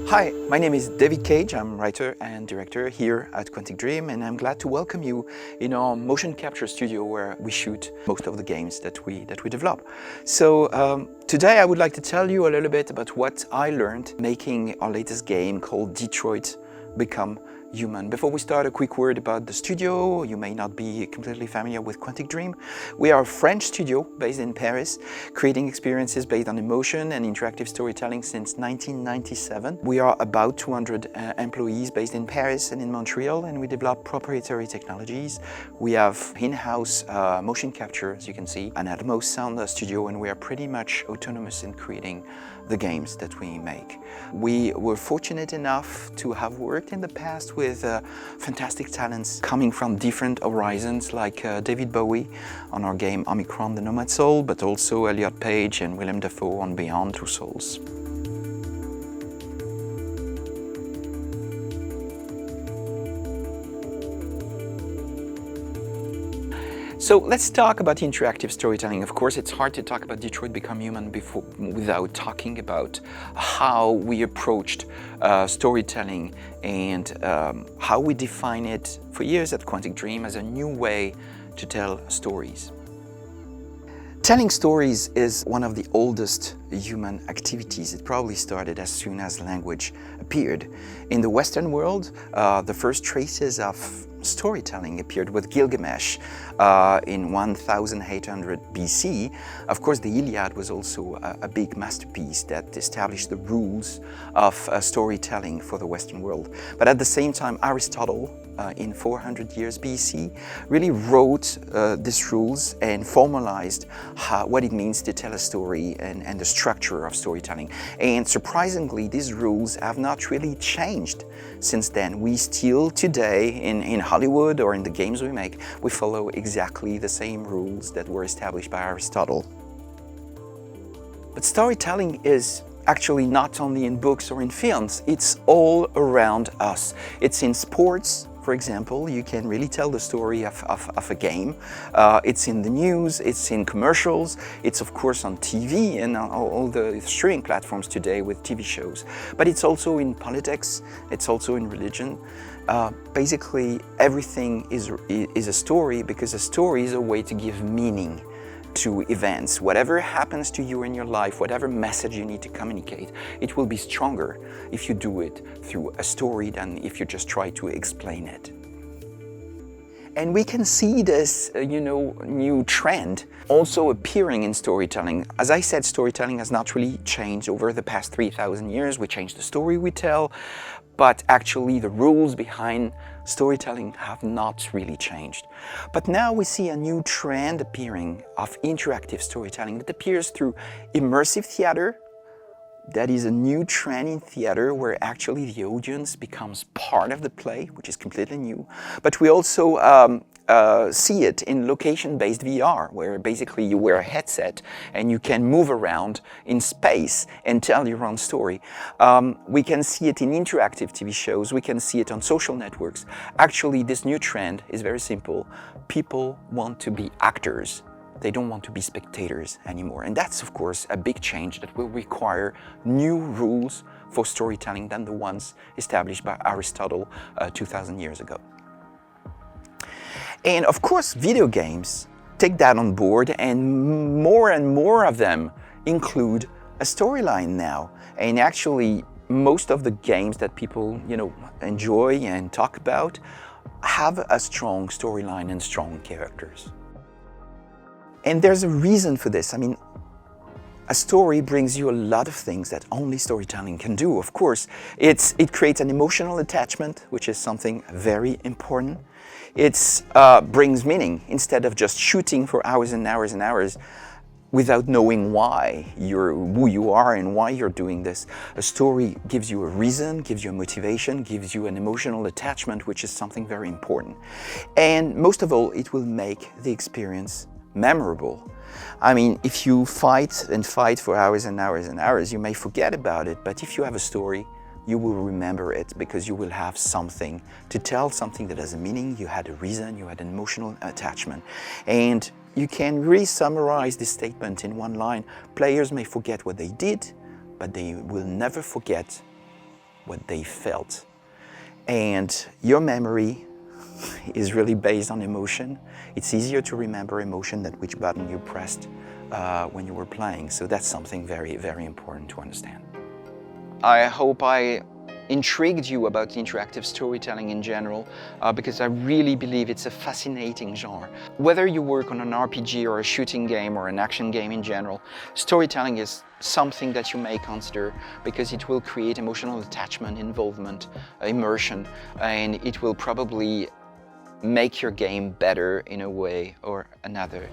Hi, my name is David Cage. I'm writer and director here at Quantic Dream, and I'm glad to welcome you in our motion capture studio where we shoot most of the games that we develop. So today I would like to tell you a little bit about what I learned making our latest game called Detroit Become Human. Before we start, a quick word about the studio. You may not be completely familiar with Quantic Dream. We are a French studio based in Paris, creating experiences based on emotion and interactive storytelling since 1997. We are about 200 employees based in Paris and in Montreal, and we develop proprietary technologies. We have in-house motion capture, as you can see, an Atmos sound studio, and we are pretty much autonomous in creating the games that we make. We were fortunate enough to have worked in the past with fantastic talents coming from different horizons, like David Bowie on our game Omicron: The Nomad Soul, but also Elliot Page and Willem Dafoe on Beyond Two Souls. So let's talk about interactive storytelling. Of course, it's hard to talk about Detroit Become Human without talking about how we approached storytelling and how we define it for years at Quantic Dream as a new way to tell stories. Telling stories is one of the oldest human activities. It probably started as soon as language appeared. In the Western world, the first traces of storytelling appeared with Gilgamesh in 1800 BC. Of course, the Iliad was also a big masterpiece that established the rules of storytelling for the Western world. But at the same time, Aristotle, in 400 years BC, really wrote these rules and formalized what it means to tell a story and the structure of storytelling. And surprisingly, these rules have not really changed since then. We still today, in Hollywood or in the games we make, we follow exactly the same rules that were established by Aristotle. But storytelling is actually not only in books or in films, it's all around us. It's in sports. For example, you can really tell the story of a game. It's in the news, it's in commercials, it's of course on TV and on all the streaming platforms today with TV shows. But it's also in politics, it's also in religion. Basically, everything is a story, because a story is a way to give meaning to events. Whatever happens to you in your life, whatever message you need to communicate, it will be stronger if you do it through a story than if you just try to explain it. And we can see this, new trend also appearing in storytelling. As I said, storytelling has not really changed over the past 3,000 years. We changed the story we tell, but actually the rules behind storytelling have not really changed. But now we see a new trend appearing of interactive storytelling that appears through immersive theater. That is a new trend in theater where actually the audience becomes part of the play, which is completely new. But we also see it in location-based VR, where basically you wear a headset and you can move around in space and tell your own story. We can see it in interactive TV shows. We can see it on social networks. Actually, this new trend is very simple. People want to be actors. They don't want to be spectators anymore. And that's, of course, a big change that will require new rules for storytelling than the ones established by Aristotle 2,000 years ago. And of course, video games take that on board, and more of them include a storyline now. And actually, most of the games that people, enjoy and talk about have a strong storyline and strong characters. And there's a reason for this. I mean, a story brings you a lot of things that only storytelling can do. Of course, it creates an emotional attachment, which is something very important. It brings meaning. Instead of just shooting for hours and hours and hours without knowing who you are and why you're doing this, a story gives you a reason, gives you a motivation, gives you an emotional attachment, which is something very important. And most of all, it will make the experience memorable. I mean, if you fight for hours and hours and hours, you may forget about it, but if you have a story, you will remember it, because you will have something to tell, something that has a meaning. You had a reason, you had an emotional attachment. And you can really summarize this statement in one line. Players may forget what they did, but they will never forget what they felt. And your memory is really based on emotion. It's easier to remember emotion than which button you pressed when you were playing. So that's something very, very important to understand. I hope I intrigued you about interactive storytelling in general, because I really believe it's a fascinating genre. Whether you work on an RPG or a shooting game or an action game in general, storytelling is something that you may consider because it will create emotional attachment, involvement, immersion, and it will probably make your game better in a way or another.